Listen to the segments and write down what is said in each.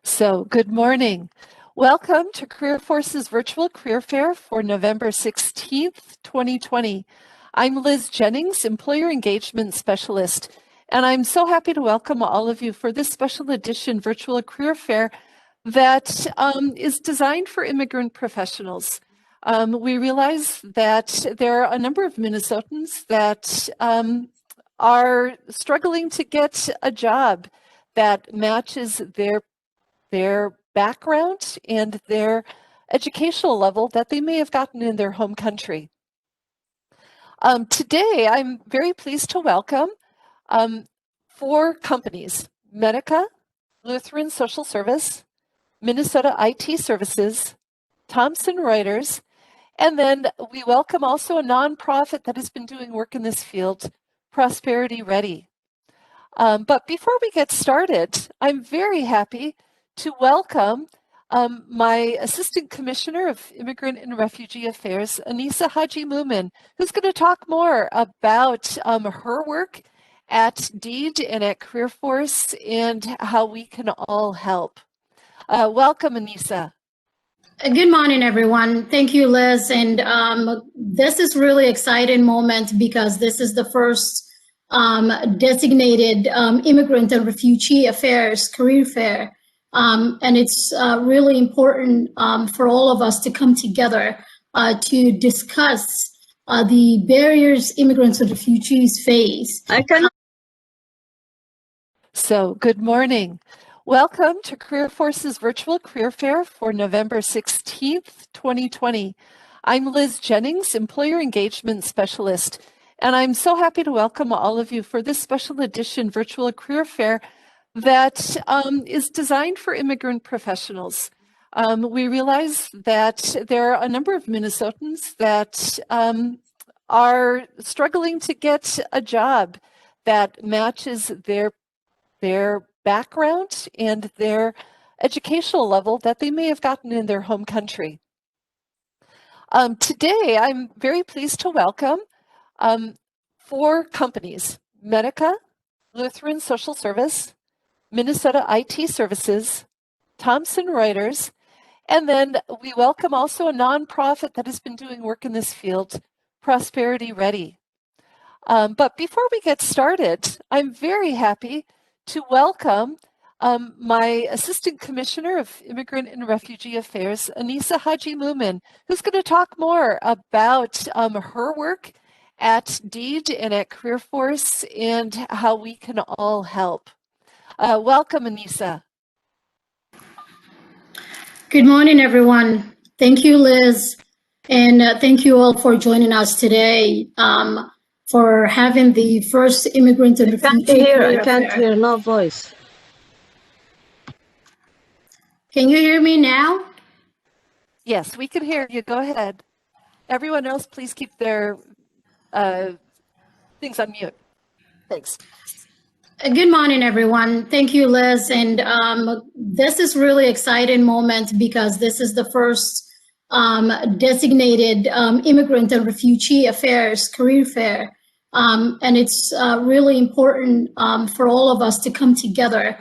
Good morning. Welcome to Career Force's virtual career fair for November 16th, 2020. I'm Liz Jennings, Employer Engagement Specialist, and I'm so happy to welcome all of you for this special edition virtual career fair that is designed for immigrant professionals. We realize that there are a number of Minnesotans that are struggling to get a job that matches their background and their educational level that they may have gotten in their home country. Today, I'm very pleased to welcome 4 companies: Medica, Lutheran Social Service, Minnesota IT Services, Thomson Reuters, and then we welcome also a nonprofit that has been doing work in this field, Prosperity Ready. But before we get started, I'm very happy to welcome my Assistant Commissioner of Immigrant and Refugee Affairs, Anissa Haji Moomin, who's going to talk more about her work at DEED and at Career Force and how we can all help. Welcome, Anissa. Good morning, everyone. Thank you, Liz. And this is really exciting moment because this is the first designated Immigrant and Refugee Affairs career fair. And it's really important for all of us to come together to discuss the barriers immigrants and refugees face. Good morning. Welcome to Career Force's virtual career fair for November 16th, 2020. I'm Liz Jennings, Employer Engagement Specialist, and I'm so happy to welcome all of you for this special edition virtual career fair that is designed for immigrant professionals. We realize that there are a number of Minnesotans that are struggling to get a job that matches their background and their educational level that they may have gotten in their home country. Today, I'm very pleased to welcome 4 companies: Medica, Lutheran Social Service, Minnesota IT Services, Thomson Reuters, and then we welcome also a nonprofit that has been doing work in this field, Prosperity Ready. But before we get started, I'm very happy to welcome my Assistant Commissioner of Immigrant and Refugee Affairs, Anissa Haji Moomin, who's going to talk more about her work at DEED and at Career Force and how we can all help. Welcome, Anissa. Good morning, everyone. Thank you, Liz. And thank you all for joining us today for having the first Immigrant and Refugee I can't hear, no voice. Can you hear me now? Yes, we can hear you. Go ahead. Everyone else, please keep their things on mute. Thanks. Good morning, everyone. Thank you, Liz. And this is really exciting moment because this is the first designated Immigrant and Refugee Affairs career fair. And it's really important for all of us to come together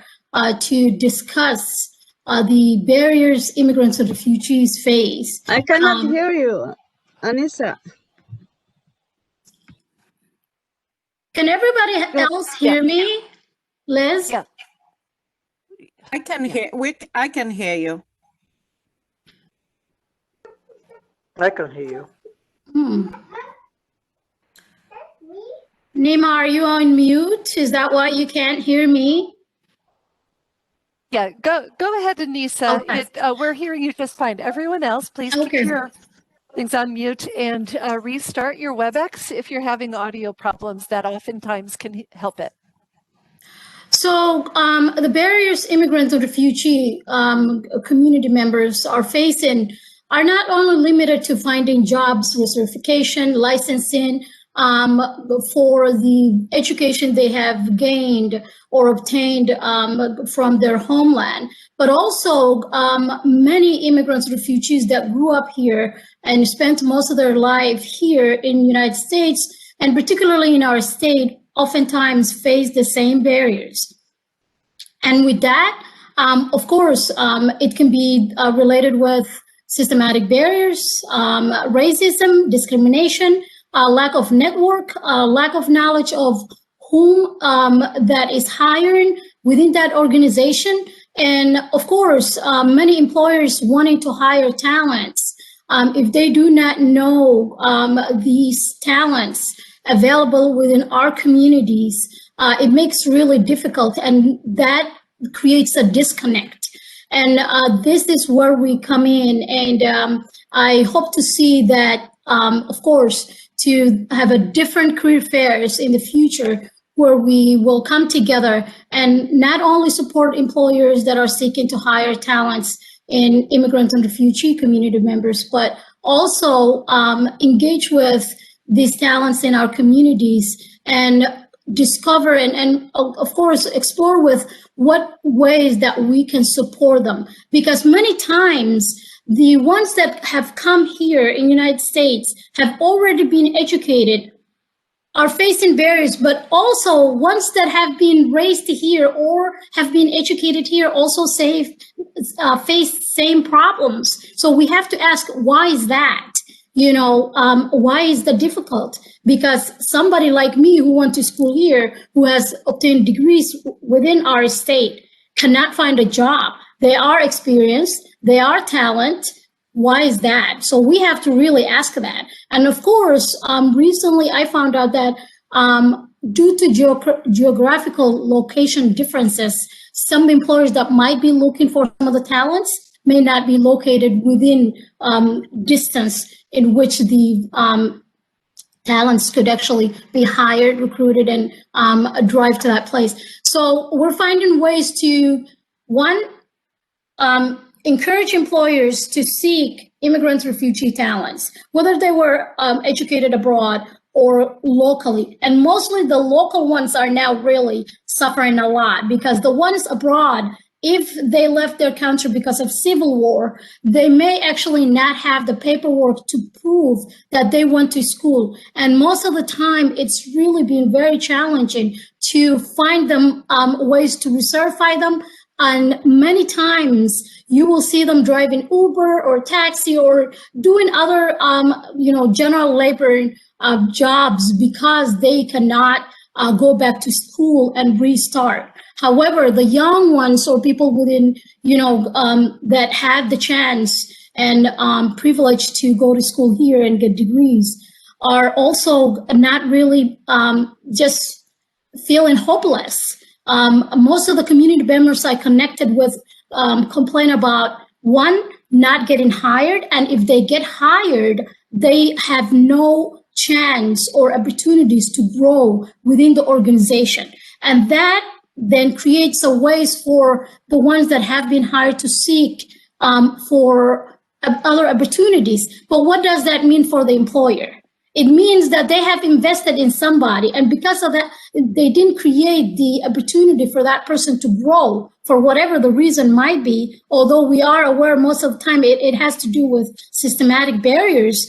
to discuss the barriers immigrants and refugees face. I cannot hear you, Anissa. Can everybody else hear me, Liz? Yeah. I can hear. I can hear you. I can hear you. Nima, are you on mute? Is that why you can't hear me? Yeah, go ahead, Anissa. Okay. We're hearing you just fine. Everyone else, please keep your things on mute and restart your WebEx if you're having audio problems. That oftentimes can help it. So the barriers immigrants and refugee community members are facing are not only limited to finding jobs, recertification, licensing, for the education they have gained or obtained from their homeland, but also many immigrants, refugees that grew up here and spent most of their life here in the United States, and particularly in our state, oftentimes face the same barriers. And with that, Of course, it can be related with systematic barriers, racism, discrimination, lack of network, lack of knowledge of whom that is hiring within that organization. And of course, many employers wanting to hire talents. If they do not know these talents available within our communities, it makes really difficult, and that creates a disconnect. And this is where we come in, and I hope to see that, of course, to have a different career fairs in the future where we will come together and not only support employers that are seeking to hire talents in immigrant and refugee community members, but also engage with these talents in our communities and discover and of course explore with what ways that we can support them. Because many times the ones that have come here in the United States have already been educated, are facing barriers, but also ones that have been raised here or have been educated here also face same problems. So we have to ask, why is that? Why is that difficult? Because somebody like me who went to school here, who has obtained degrees within our state, cannot find a job. They are experienced, they are talent. Why is that? So we have to really ask that. And of course, recently I found out that due to geographical location differences, some employers that might be looking for some of the talents may not be located within distance in which the talents could actually be hired, recruited, and drive to that place. So we're finding ways to, one, encourage employers to seek immigrant refugee talents, whether they were educated abroad or locally. And mostly the local ones are now really suffering a lot, because the ones abroad, if they left their country because of civil war, they may actually not have the paperwork to prove that they went to school. And most of the time, it's really been very challenging to find them ways to recertify them. And many times you will see them driving Uber or taxi or doing other, general labor jobs because they cannot go back to school and restart. However, the young ones or people within, that had the chance and privilege to go to school here and get degrees are also not really just feeling hopeless. Most of the community members I connected with complain about, one, not getting hired, and if they get hired, they have no chance or opportunities to grow within the organization. And that then creates a ways for the ones that have been hired to seek for other opportunities. But what does that mean for the employer? It means that they have invested in somebody, and because of that, they didn't create the opportunity for that person to grow for whatever the reason might be, although we are aware most of the time it has to do with systematic barriers.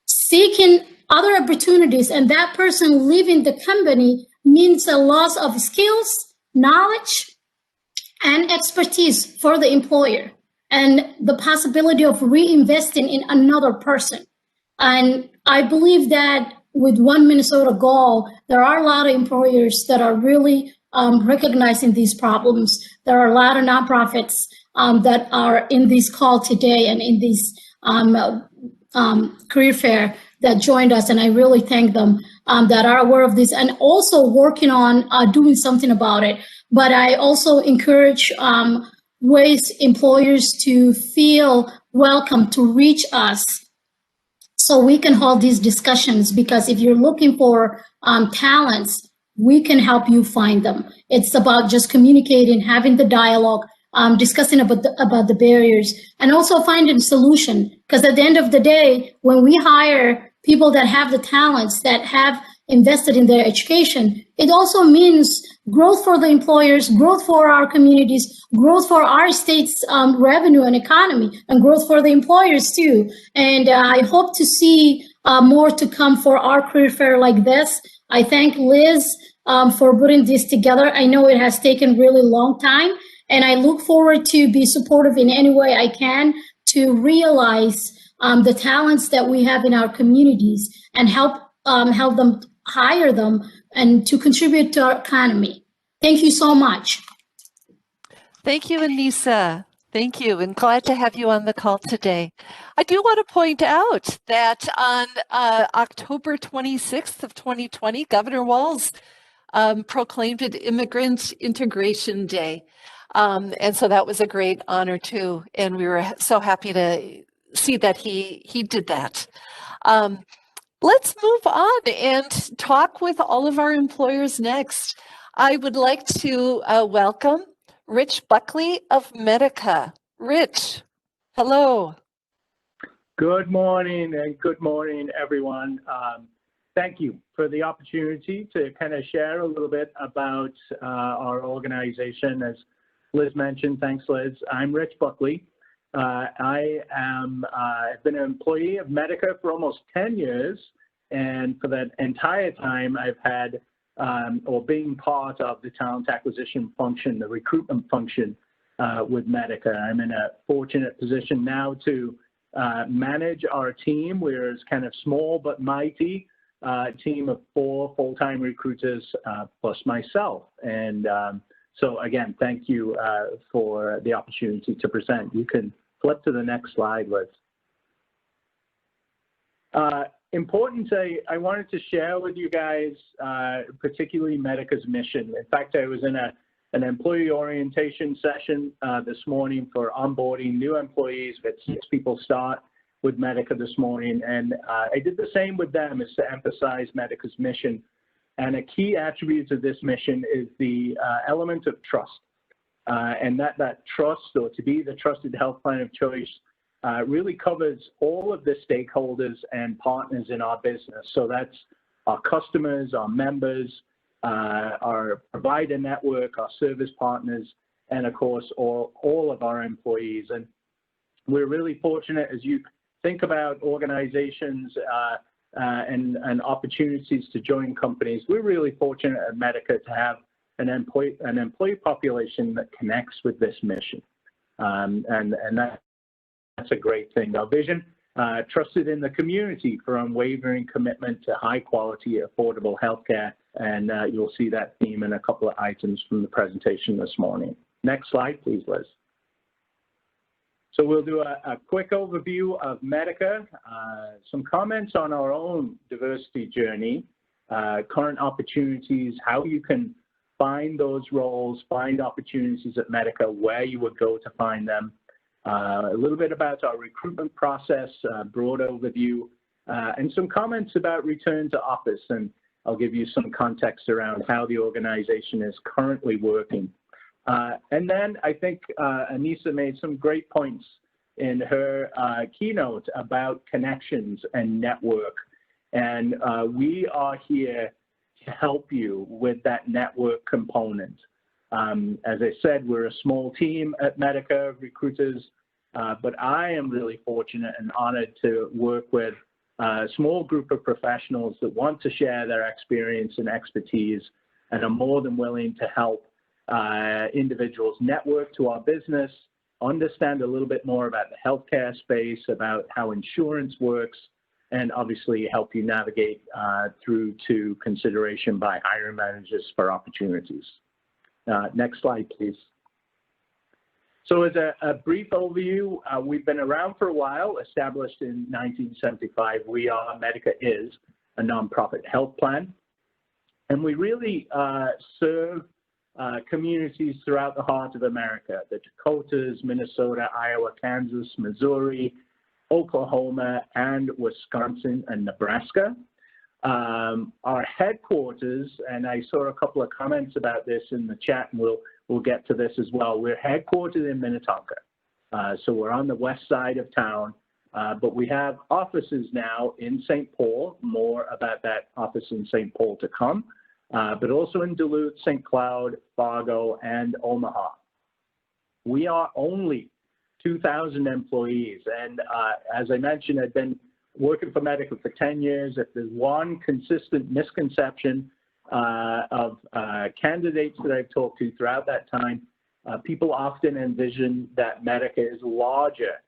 Seeking other opportunities and that person leaving the company means a loss of skills, knowledge, and expertise for the employer, and the possibility of reinvesting in another person. And I believe that with One Minnesota goal, there are a lot of employers that are really recognizing these problems. There are a lot of nonprofits that are in this call today and in this career fair that joined us, and I really thank them, that are aware of this and also working on doing something about it. But I also encourage ways employers to feel welcome to reach us so we can hold these discussions, because if you're looking for talents, we can help you find them. It's about just communicating, having the dialogue, discussing about the barriers, and also finding a solution. Because at the end of the day, when we hire people that have the talents, that have invested in their education, it also means growth for the employers, growth for our communities, growth for our state's revenue and economy, and growth for the employers too. And I hope to see more to come for our career fair like this. I thank Liz for putting this together. I know it has taken really long time, And I look forward to be supportive in any way I can to realize the talents that we have in our communities and help them hire them and to contribute to our economy. Thank you so much. Thank you, Anissa. Thank you, and glad to have you on the call today. I do want to point out that on October 26th of 2020, Governor Walz proclaimed it Immigrant Integration Day. And so that was a great honor too. And we were so happy to see that he did that. Let's move on and talk with all of our employers next. I would like to welcome Rich Buckley of Medica. Rich, hello. Good morning, and good morning, everyone. Thank you for the opportunity to kind of share a little bit about our organization. As Liz mentioned, thanks, Liz. I'm Rich Buckley. I've been an employee of Medica for almost 10 years, and for that entire time, I've had or being part of the talent acquisition function, the recruitment function with Medica. I'm in a fortunate position now to manage our team. We're kind of small but mighty team of 4 full-time recruiters plus myself. And so again, thank you for the opportunity to present. You can flip to the next slide, Liz. Important, I wanted to share with you guys, particularly Medica's mission. In fact, I was in an employee orientation session this morning for onboarding new employees. We had 6 people start with Medica this morning, and I did the same with them, is to emphasize Medica's mission. And a key attribute of this mission is the element of trust. And that trust, or to be the trusted health plan of choice, really covers all of the stakeholders and partners in our business. So that's our customers, our members, our provider network, our service partners, and of course, all of our employees. And we're really fortunate as you think about organizations and opportunities to join companies. We're really fortunate at Medica to have an employee population that connects with this mission. And that's a great thing. Our vision, trusted in the community for unwavering commitment to high quality, affordable healthcare. And you'll see that theme in a couple of items from the presentation this morning. Next slide, please, Liz. So we'll do a quick overview of Medica, some comments on our own diversity journey, current opportunities, how you can find those roles, find opportunities at Medica, where you would go to find them, a little bit about our recruitment process, broad overview, and some comments about return to office. And I'll give you some context around how the organization is currently working. And then I think Anissa made some great points in her keynote about connections and network. And we are here to help you with that network component. As I said, we're a small team at Medica, recruiters, but I am really fortunate and honored to work with a small group of professionals that want to share their experience and expertise and are more than willing to help individuals network to our business, understand a little bit more about the healthcare space, about how insurance works, and obviously help you navigate through to consideration by hiring managers for opportunities. Next slide, please. So as a brief overview, we've been around for a while, established in 1975. Medica is a nonprofit health plan, and we really serve communities throughout the heart of America, the Dakotas, Minnesota, Iowa, Kansas, Missouri, Oklahoma, and Wisconsin and Nebraska. Our headquarters, and I saw a couple of comments about this in the chat, and we'll get to this as well. We're headquartered in Minnetonka. So we're on the west side of town, but we have offices now in St. Paul, more about that office in St. Paul to come, but also in Duluth, St. Cloud, Fargo, and Omaha. We are only 2,000 employees, and as I mentioned, I've been working for Medica for 10 years. If there's one consistent misconception of candidates that I've talked to throughout that time, People often envision that Medica is larger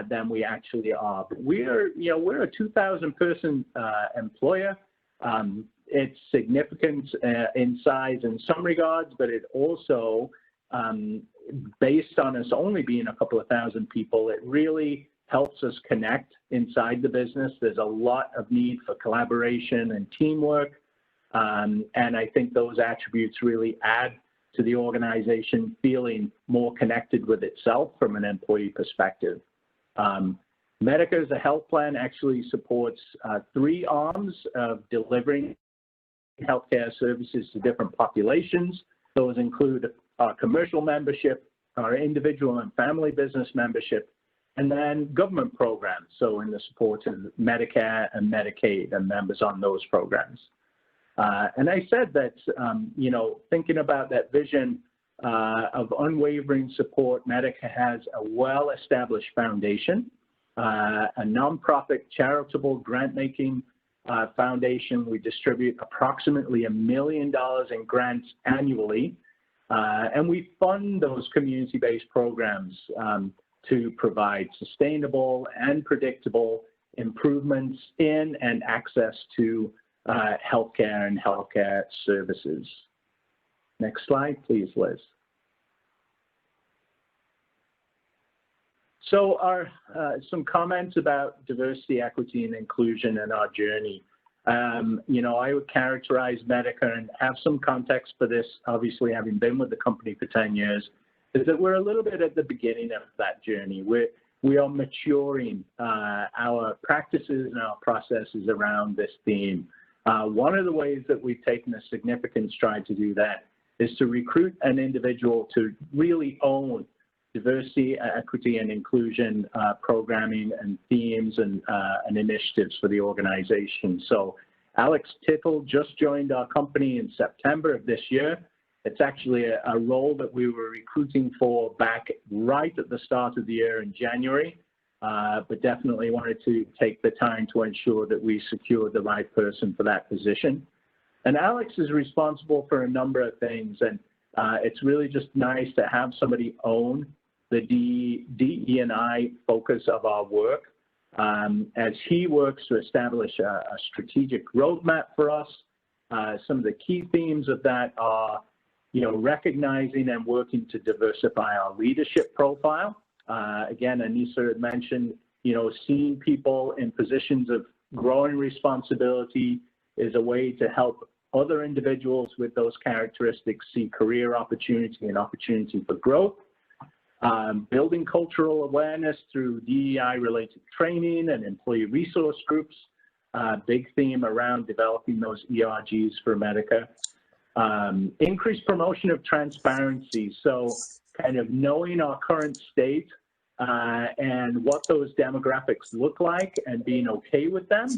than we actually are. But we're a 2,000 person employer. It's significant in size in some regards, but it also, based on us only being a couple of thousand people, it really helps us connect inside the business. There's a lot of need for collaboration and teamwork, and I think those attributes really add to the organization feeling more connected with itself from an employee perspective. Medica as a health plan actually supports 3 arms of delivering healthcare services to different populations. Those include our commercial membership, our individual and family business membership, and then government programs. So in the support of Medicare and Medicaid and members on those programs. And I said that, thinking about that vision of unwavering support, Medica has a well-established foundation, a nonprofit charitable grant-making foundation. We distribute approximately $1 million in grants annually, and we fund those community-based programs to provide sustainable and predictable improvements in and access to healthcare and healthcare services. Next slide, please, Liz. So some comments about diversity, equity, and inclusion in our journey. I would characterize Medica and have some context for this, obviously having been with the company for 10 years, is that we're a little bit at the beginning of that journey. We are maturing our practices and our processes around this theme. One of the ways that we've taken a significant stride to do that is to recruit an individual to really own diversity, equity, and inclusion programming and themes and initiatives for the organization. So Alex Tittle just joined our company in September of this year. It's actually a role that we were recruiting for back right at the start of the year in January, but definitely wanted to take the time to ensure that we secured the right person for that position. And Alex is responsible for a number of things, and it's really just nice to have somebody own the DE&I focus of our work as he works to establish a strategic roadmap for us. Some of the key themes of that are, recognizing and working to diversify our leadership profile. Again, Anissa had mentioned, seeing people in positions of growing responsibility is a way to help other individuals with those characteristics see career opportunity and opportunity for growth. Building cultural awareness through DEI-related training and employee resource groups, big theme around developing those ERGs for Medica. Increased promotion of transparency, so kind of knowing our current state and what those demographics look like and being okay with them,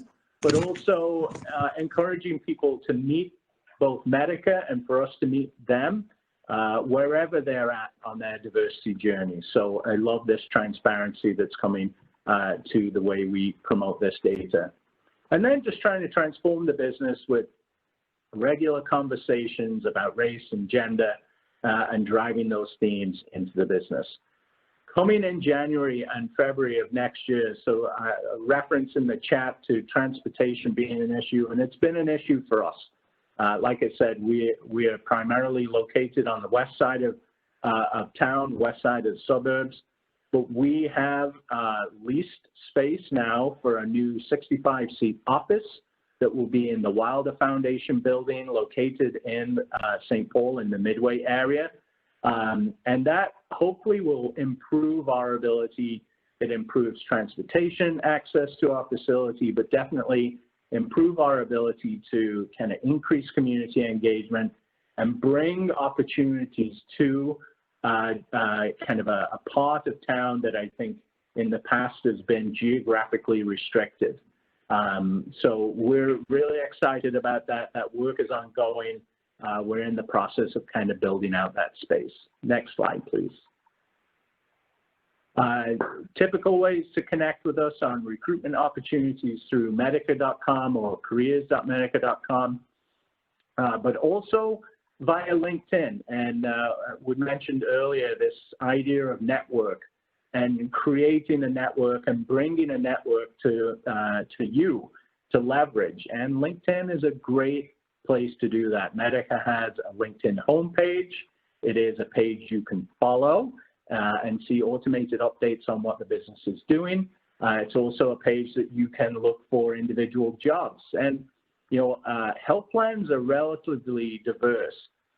but also encouraging people to meet both Medica and for us to meet them wherever they're at on their diversity journey. So I love this transparency that's coming to the way we promote this data. And then just trying to transform the business with regular conversations about race and gender and driving those themes into the business. Coming in January and February of next year, so a reference in the chat to transportation being an issue, and it's been an issue for us. Like I said, we are primarily located on the west side of town, west side of the suburbs, but we have leased space now for a new 65-seat office that will be in the Wilder Foundation building located in St. Paul in the Midway area. And that hopefully will improve our ability. It improves transportation access to our facility, but definitely improve our ability to kind of increase community engagement and bring opportunities to kind of a part of town that I think in the past has been geographically restricted. So we're really excited about that. That work is ongoing. We're in the process of kind of building out that space. Next slide, please. Typical ways to connect with us on recruitment opportunities through medica.com or careers.medica.com. But also via LinkedIn. And we mentioned earlier this idea of network and creating a network and bringing a network to you to leverage. And LinkedIn is a great place to do that. Medica has a LinkedIn homepage. It is a page you can follow and see automated updates on what the business is doing. It's also a page that you can look for individual jobs. And, you know, health plans are relatively diverse.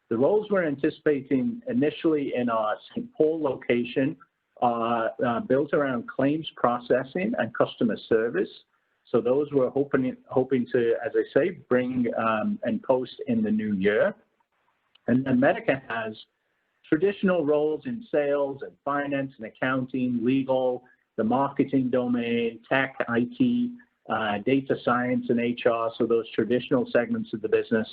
The roles we're anticipating initially in our St. Paul location are built around claims processing and customer service. So those we're hoping to, as I say, bring and post in the new year. And Medica has traditional roles in sales and finance and accounting, legal, the marketing domain, tech, IT, data science, and HR, so those traditional segments of the business.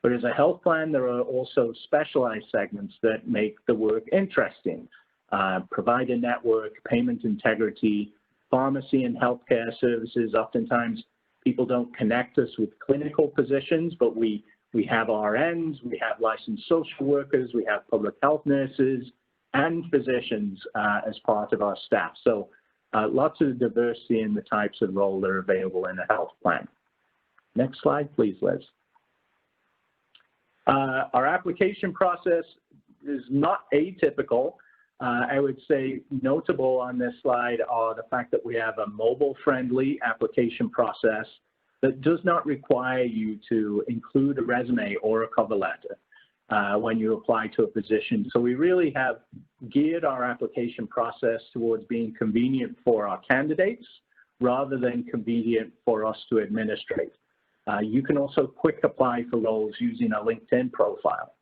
But as a health plan, there are also specialized segments that make the work interesting. Provider network, payment integrity, pharmacy and healthcare services. Oftentimes, people don't connect us with clinical positions, but we have RNs, we have licensed social workers, we have public health nurses, and physicians as part of our staff. So lots of diversity in the types of role that are available in a health plan. Next slide, please, Liz. Our application process is not atypical. I would say notable on this slide are the fact that we have a mobile-friendly application process that does not require you to include a resume or a cover letter when you apply to a position. So we really have geared our application process towards being convenient for our candidates rather than convenient for us to administrate. You can also quick apply for roles using a LinkedIn profile.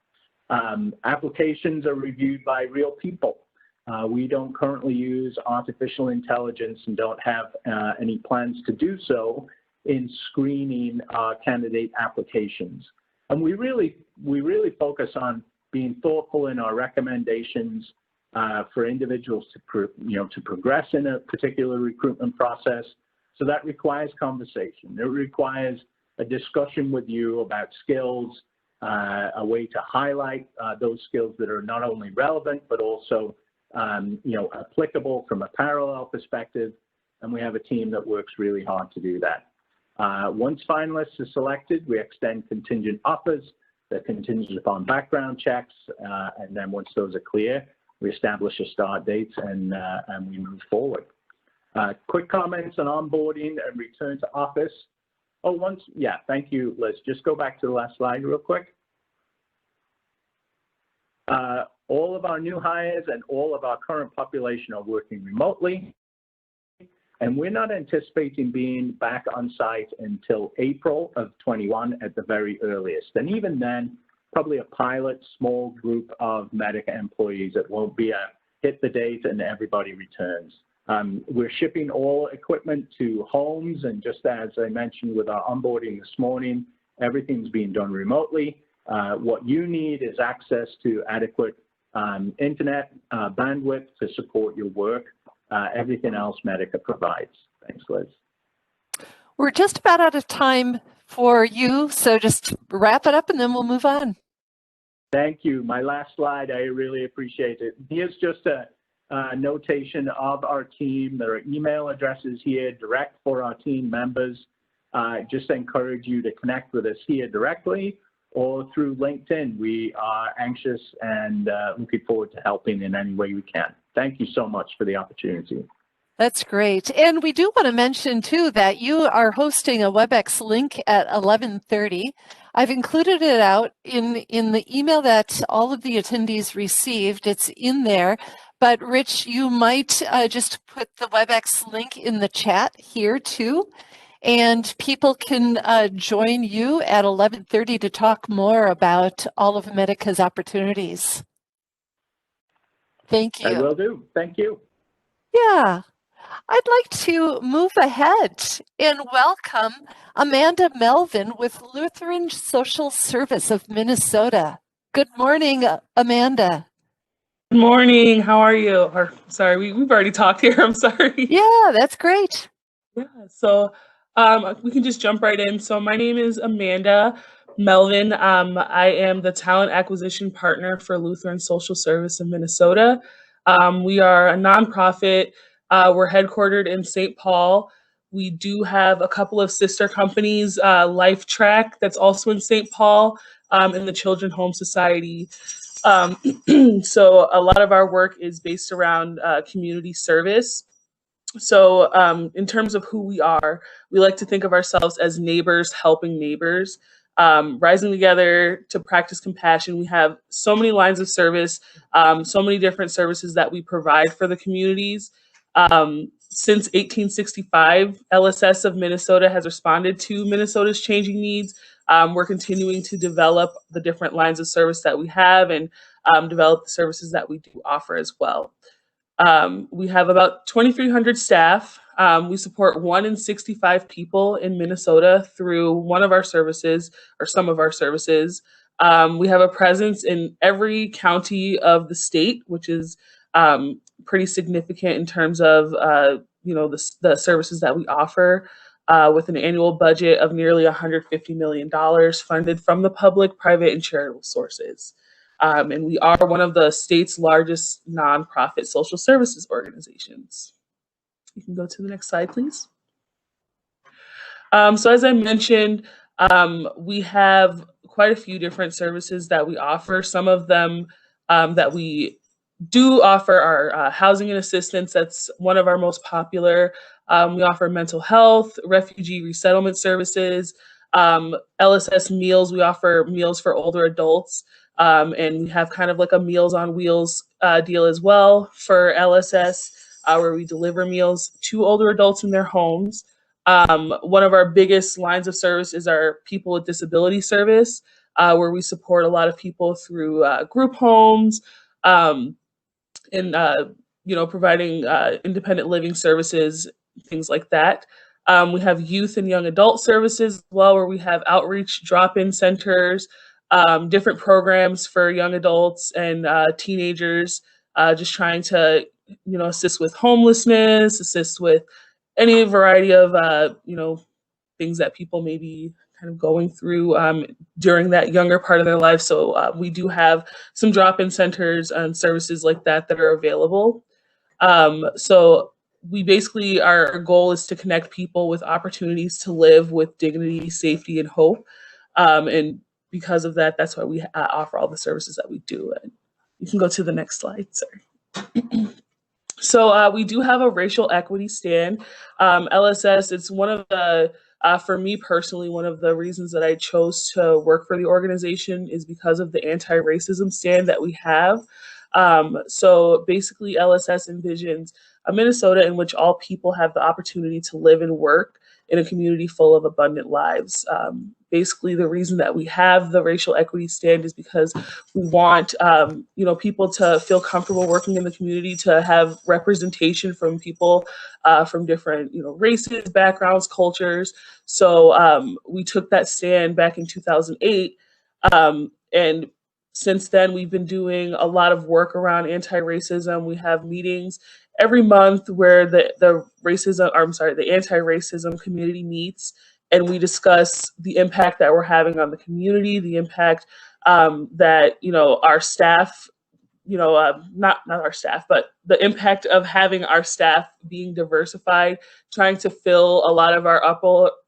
Applications are reviewed by real people. We don't currently use artificial intelligence and don't have any plans to do so in screening candidate applications. And we really focus on being thoughtful in our recommendations for individuals to progress in a particular recruitment process. So that requires conversation. It requires a discussion with you about skills, a way to highlight those skills that are not only relevant but also applicable from a parallel perspective, and we have a team that works really hard to do that. Once finalists are selected, we extend contingent offers that contingent upon background checks, and then once those are clear, we establish a start date and we move forward. Quick comments on onboarding and return to office. Thank you, Liz. Just go back to the last slide real quick. All of our new hires and all of our current population are working remotely, and we're not anticipating being back on site until April of 21 at the very earliest. And even then, probably a pilot small group of Medica employees. It won't be a hit the date and everybody returns. We're shipping all equipment to homes, and just as I mentioned with our onboarding this morning, everything's being done remotely. What you need is access to adequate internet bandwidth to support your work. Everything else Medica provides. Thanks, Liz. We're just about out of time for you, so just wrap it up and then we'll move on. Thank you. My last slide, I really appreciate it. Here's just a notation of our team. There are email addresses here direct for our team members. Just encourage you to connect with us here directly or through LinkedIn. We are anxious and looking forward to helping in any way we can. Thank you so much for the opportunity. That's great. And we do want to mention too that you are hosting a WebEx link at 11:30. I've included it out in the email that all of the attendees received. It's in there. But Rich, you might just put the WebEx link in the chat here too. And people can join you at 11:30 to talk more about all of Medica's opportunities. Thank you. I will do. Thank you. Yeah. I'd like to move ahead and welcome Amanda Melvin with Lutheran Social Service of Minnesota. Good morning, Amanda. Good morning. How are you? Sorry, we've already talked here. I'm sorry. Yeah, that's great. Yeah, so we can just jump right in. So my name is Amanda Melvin. I am the talent acquisition partner for Lutheran Social Service of Minnesota. We are a nonprofit. We're headquartered in St. Paul. We do have a couple of sister companies, Life Track, that's also in St. Paul, and the Children Home Society. So a lot of our work is based around community service. So in terms of who we are, we like to think of ourselves as neighbors helping neighbors, rising together to practice compassion. We have so many lines of service, so many different services that we provide for the communities. Since 1865, LSS of Minnesota has responded to Minnesota's changing needs. We're continuing to develop the different lines of service that we have and develop the services that we do offer as well. We have about 2,300 staff. We support 1 in 65 people in Minnesota through one of our services or some of our services. We have a presence in every county of the state, which is pretty significant in terms of the services that we offer, with an annual budget of nearly $150 million funded from the public, private, and charitable sources. And we are one of the state's largest nonprofit social services organizations. You can go to the next slide, please. So as I mentioned, we have quite a few different services that we offer. Some of them that we do offer are housing and assistance. That's one of our most popular. We offer mental health, refugee resettlement services, LSS meals. We offer meals for older adults. And we have kind of like a Meals on Wheels deal as well for LSS, where we deliver meals to older adults in their homes. One of our biggest lines of service is our people with disability service, where we support a lot of people through group homes, and providing independent living services, things like that. We have youth and young adult services as well, where we have outreach drop-in centers, different programs for young adults and teenagers, just trying to, assist with homelessness, assist with any variety of, things that people may be kind of going through during that younger part of their life. So we do have some drop-in centers and services like that that are available. So we basically, our goal is to connect people with opportunities to live with dignity, safety, and hope. And because of that, that's why we offer all the services that we do. And you can go to the next slide, sorry. So we do have a racial equity stand. LSS, it's one of the, for me personally, one of the reasons that I chose to work for the organization is because of the anti-racism stand that we have. So basically LSS envisions a Minnesota in which all people have the opportunity to live and work in a community full of abundant lives. Basically, the reason that we have the racial equity stand is because we want, people to feel comfortable working in the community, to have representation from people from different, races, backgrounds, cultures. So we took that stand back in 2008, and since then, we've been doing a lot of work around anti-racism. We have meetings every month where the anti-racism community meets, and we discuss the impact that we're having on the community, the impact that, our staff, not our staff, but the impact of having our staff being diversified, trying to fill a lot of our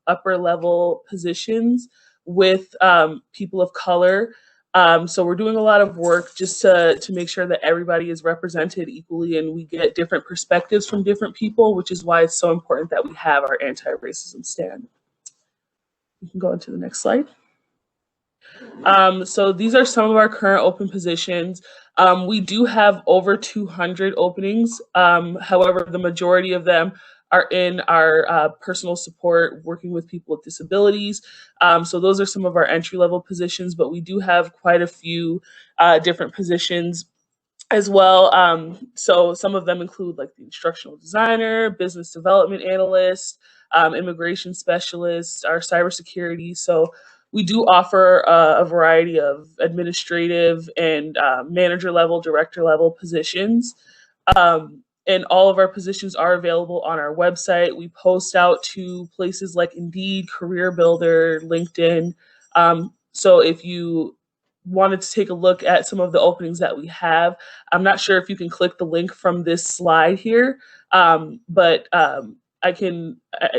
upper level positions with people of color. So we're doing a lot of work just to make sure that everybody is represented equally and we get different perspectives from different people, which is why it's so important that we have our anti-racism stand. You can go into the next slide. So these are some of our current open positions. We do have over 200 openings. However, the majority of them are in our personal support, working with people with disabilities. So those are some of our entry-level positions, but we do have quite a few different positions as well. So some of them include like the instructional designer, business development analyst, immigration specialist, our cybersecurity. So we do offer a variety of administrative and manager level, director level positions. And all of our positions are available on our website. We post out to places like Indeed, Career Builder, LinkedIn. So if you wanted to take a look at some of the openings that we have, I'm not sure if you can click the link from this slide here, but I don't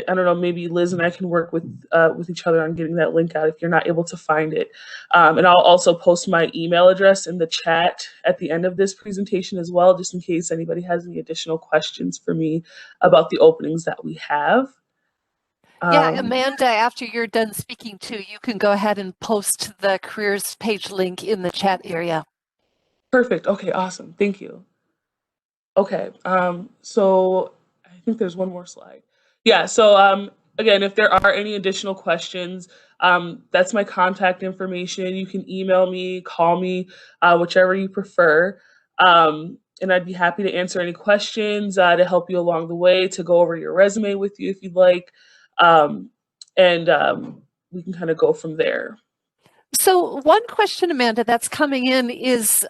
know, maybe Liz and I can work with each other on getting that link out if you're not able to find it. And I'll also post my email address in the chat at the end of this presentation as well, just in case anybody has any additional questions for me about the openings that we have. Yeah, Amanda, after you're done speaking too, you can go ahead and post the careers page link in the chat area. Perfect. Okay, awesome. Thank you. Okay, so I think there's one more slide. Yeah, so again, if there are any additional questions, that's my contact information. You can email me, call me, whichever you prefer. And I'd be happy to answer any questions, to help you along the way, to go over your resume with you if you'd like. We can kind of go from there. So one question, Amanda, that's coming in is,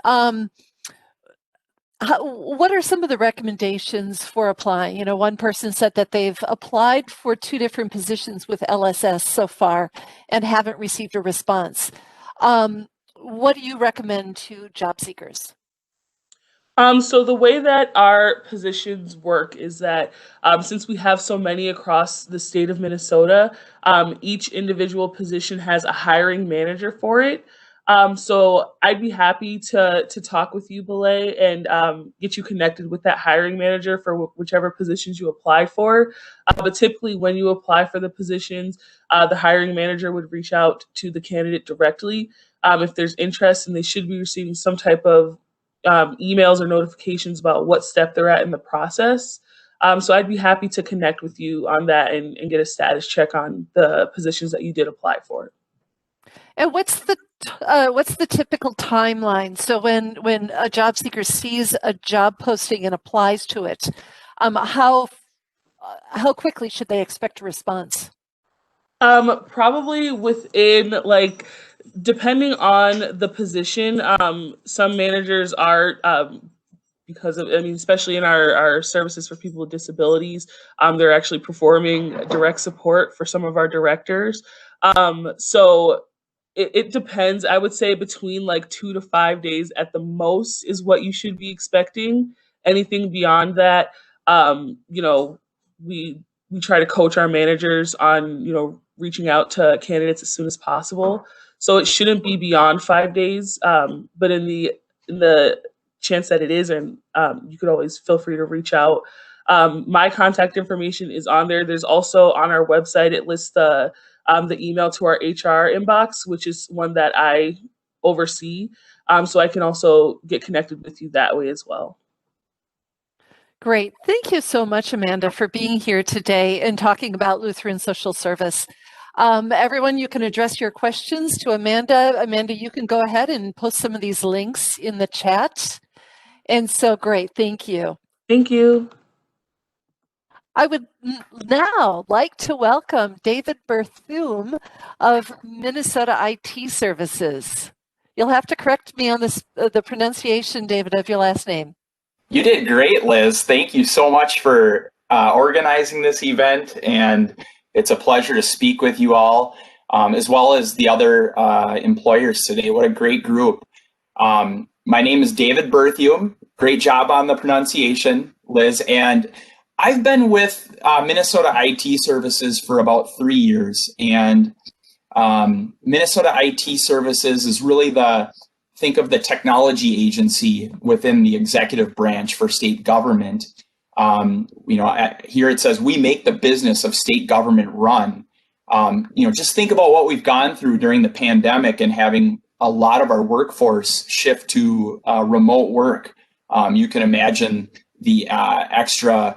what are some of the recommendations for applying? You know, one person said that they've applied for 2 different positions with LSS so far and haven't received a response. What do you recommend to job seekers? So the way that our positions work is that since we have so many across the state of Minnesota, each individual position has a hiring manager for it. So I'd be happy to talk with you, Belay, and get you connected with that hiring manager for whichever positions you apply for. But typically when you apply for the positions, the hiring manager would reach out to the candidate directly if there's interest, and they should be receiving some type of emails or notifications about what step they're at in the process. So I'd be happy to connect with you on that and get a status check on the positions that you did apply for. And what's the typical timeline? So when a job seeker sees a job posting and applies to it, how quickly should they expect a response? Probably within, like, depending on the position, some managers are, because of, especially in our services for people with disabilities, they're actually performing direct support for some of our directors. So it depends. I would say between like 2 to 5 days at the most is what you should be expecting. Anything beyond that, we try to coach our managers on, reaching out to candidates as soon as possible. So it shouldn't be beyond 5 days. But in the chance that it is, and you could always feel free to reach out. My contact information is on there. There's also on our website, it lists the email to our HR inbox, which is one that I oversee. So I can also get connected with you that way as well. Great. Thank you so much, Amanda, for being here today and talking about Lutheran Social Service. Everyone, you can address your questions to Amanda. Amanda, you can go ahead and post some of these links in the chat. And so great. Thank you. Thank you. I would now like to welcome David Berthum of Minnesota IT Services. You'll have to correct me on this, the pronunciation, David, of your last name. You did great, Liz. Thank you so much for organizing this event, and it's a pleasure to speak with you all, as well as the other employers today. What a great group. My name is David Berthum. Great job on the pronunciation, Liz. And I've been with Minnesota IT Services for about 3 years. And Minnesota IT Services is really think of the technology agency within the executive branch for state government. Here it says, we make the business of state government run. Just think about what we've gone through during the pandemic and having a lot of our workforce shift to remote work. You can imagine the extra,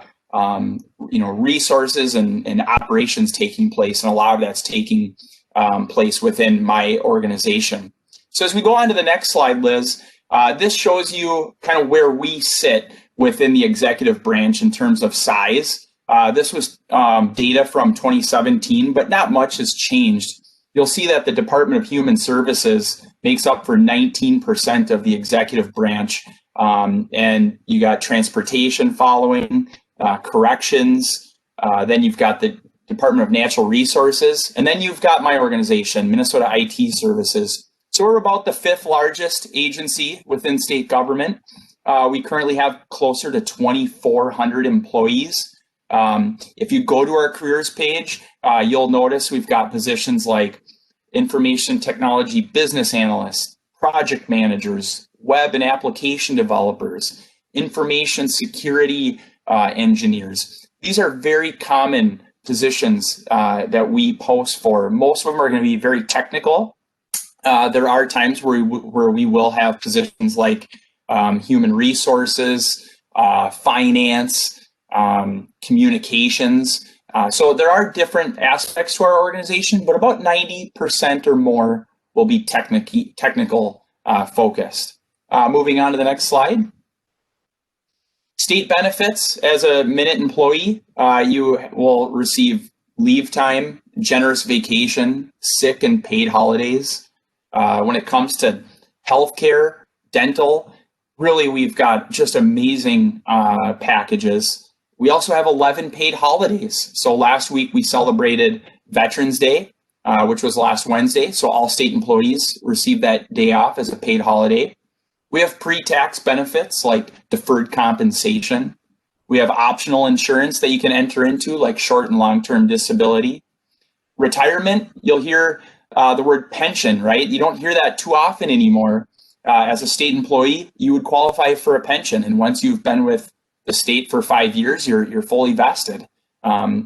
resources and operations taking place, and a lot of that's taking place within my organization. So as we go on to the next slide, Liz, this shows you kind of where we sit within the executive branch in terms of size. This was data from 2017, but not much has changed. You'll see that the Department of Human Services makes up for 19% of the executive branch. And you got transportation following, corrections. Then you've got the Department of Natural Resources. And then you've got my organization, Minnesota IT Services. So we're about the 5th largest agency within state government. We currently have closer to 2,400 employees. If you go to our careers page, you'll notice we've got positions like information technology business analyst, project managers, web and application developers, information security engineers. These are very common positions that we post for. Most of them are going to be very technical. There are times where we will have positions like human resources, finance, communications. So there are different aspects to our organization, but about 90% or more will be technical focused. Moving on to the next slide. State benefits. As a Minute employee, you will receive leave time, generous vacation, sick and paid holidays. When it comes to healthcare, dental, really we've got just amazing packages. We also have 11 paid holidays. So last week we celebrated Veterans Day, which was last Wednesday. So all state employees received that day off as a paid holiday. We have pre-tax benefits like deferred compensation. We have optional insurance that you can enter into like short and long-term disability. Retirement, you'll hear the word pension, right? You don't hear that too often anymore. As a state employee, you would qualify for a pension. And once you've been with the state for 5 years, you're fully vested.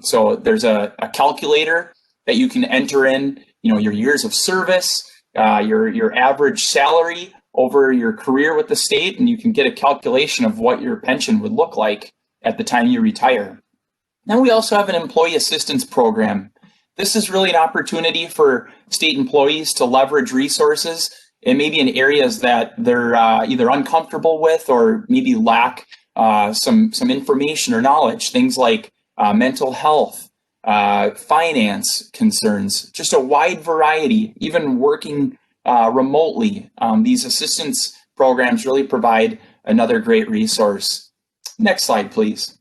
So there's a calculator that you can enter in, your years of service, your average salary over your career with the state, and you can get a calculation of what your pension would look like at the time you retire. Then we also have an employee assistance program. This is really an opportunity for state employees to leverage resources and maybe in areas that they're either uncomfortable with or maybe lack some information or knowledge, things like mental health, finance concerns, just a wide variety, even working remotely. These assistance programs really provide another great resource. Next slide, please.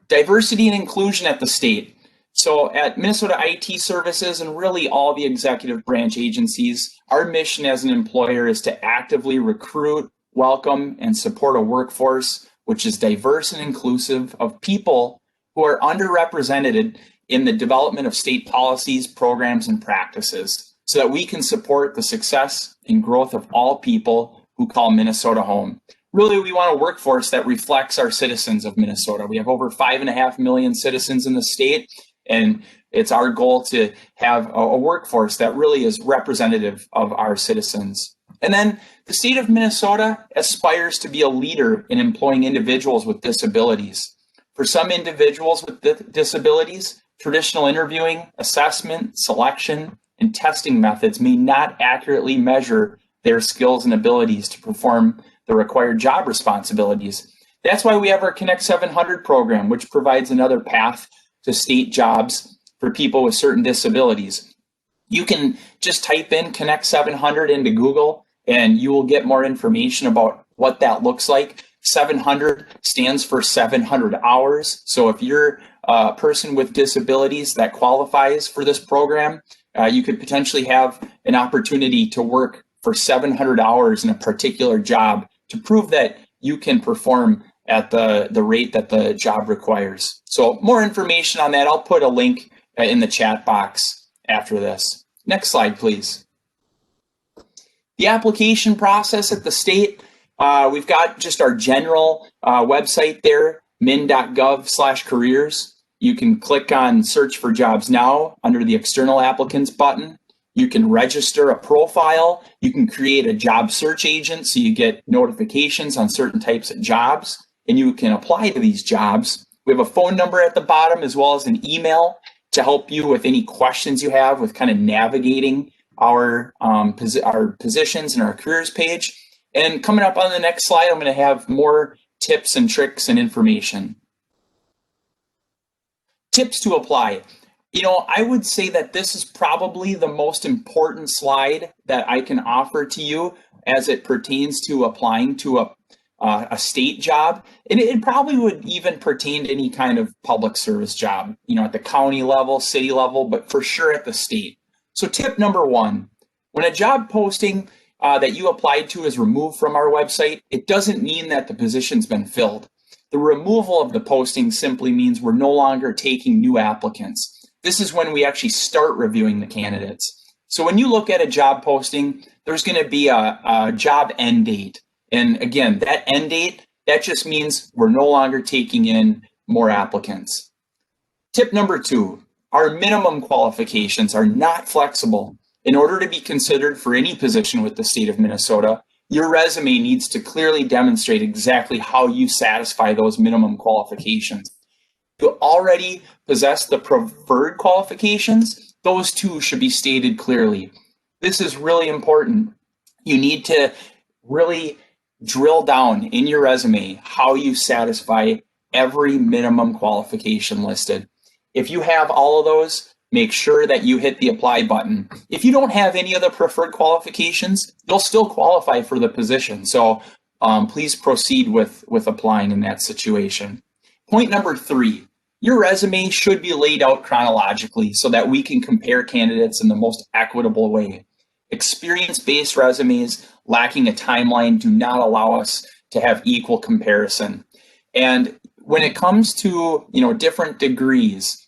Diversity and inclusion at the state. So at Minnesota IT Services and really all the executive branch agencies, our mission as an employer is to actively recruit, welcome, and support a workforce which is diverse and inclusive of people who are underrepresented in the development of state policies, programs, and practices so that we can support the success and growth of all people who call Minnesota home. Really, we want a workforce that reflects our citizens of Minnesota. We have over 5.5 million citizens in the state, and it's our goal to have a workforce that really is representative of our citizens. And then the state of Minnesota aspires to be a leader in employing individuals with disabilities. For some individuals with disabilities, traditional interviewing, assessment, selection, and testing methods may not accurately measure their skills and abilities to perform the required job responsibilities. That's why we have our Connect 700 program, which provides another path to state jobs for people with certain disabilities. You can just type in Connect 700 into Google and you will get more information about what that looks like. 700 stands for 700 hours. So if you're a person with disabilities that qualifies for this program, you could potentially have an opportunity to work for 700 hours in a particular job to prove that you can perform at the rate that the job requires. So more information on that, I'll put a link in the chat box after this. Next slide, please. The application process at the state, we've got just our general website there, min.gov/careers. You can click on search for jobs now under the external applicants button. You can register a profile. You can create a job search agent so you get notifications on certain types of jobs and you can apply to these jobs. We have a phone number at the bottom as well as an email to help you with any questions you have with kind of navigating our positions and our careers page. And coming up on the next slide, I'm going to have more tips and tricks and information. Tips to apply. I would say that this is probably the most important slide that I can offer to you as it pertains to applying to a state job, and it probably would even pertain to any kind of public service job, at the county level, city level, but for sure at the state. So tip number one, when a job posting that you applied to is removed from our website, it doesn't mean that the position's been filled. The removal of the posting simply means we're no longer taking new applicants. This is when we actually start reviewing the candidates. So when you look at a job posting, there's going to be a job end date. And again, that end date, that just means we're no longer taking in more applicants. Tip number two, our minimum qualifications are not flexible. In order to be considered for any position with the state of Minnesota, your resume needs to clearly demonstrate exactly how you satisfy those minimum qualifications. If you already possess the preferred qualifications, those too should be stated clearly. This is really important. You need to really drill down in your resume how you satisfy every minimum qualification listed. If you have all of those, make sure that you hit the apply button. If you don't have any of the preferred qualifications, you'll still qualify for the position. So please proceed with applying in that situation. Point number three, your resume should be laid out chronologically so that we can compare candidates in the most equitable way. Experience-based resumes lacking a timeline do not allow us to have equal comparison. And when it comes to different degrees,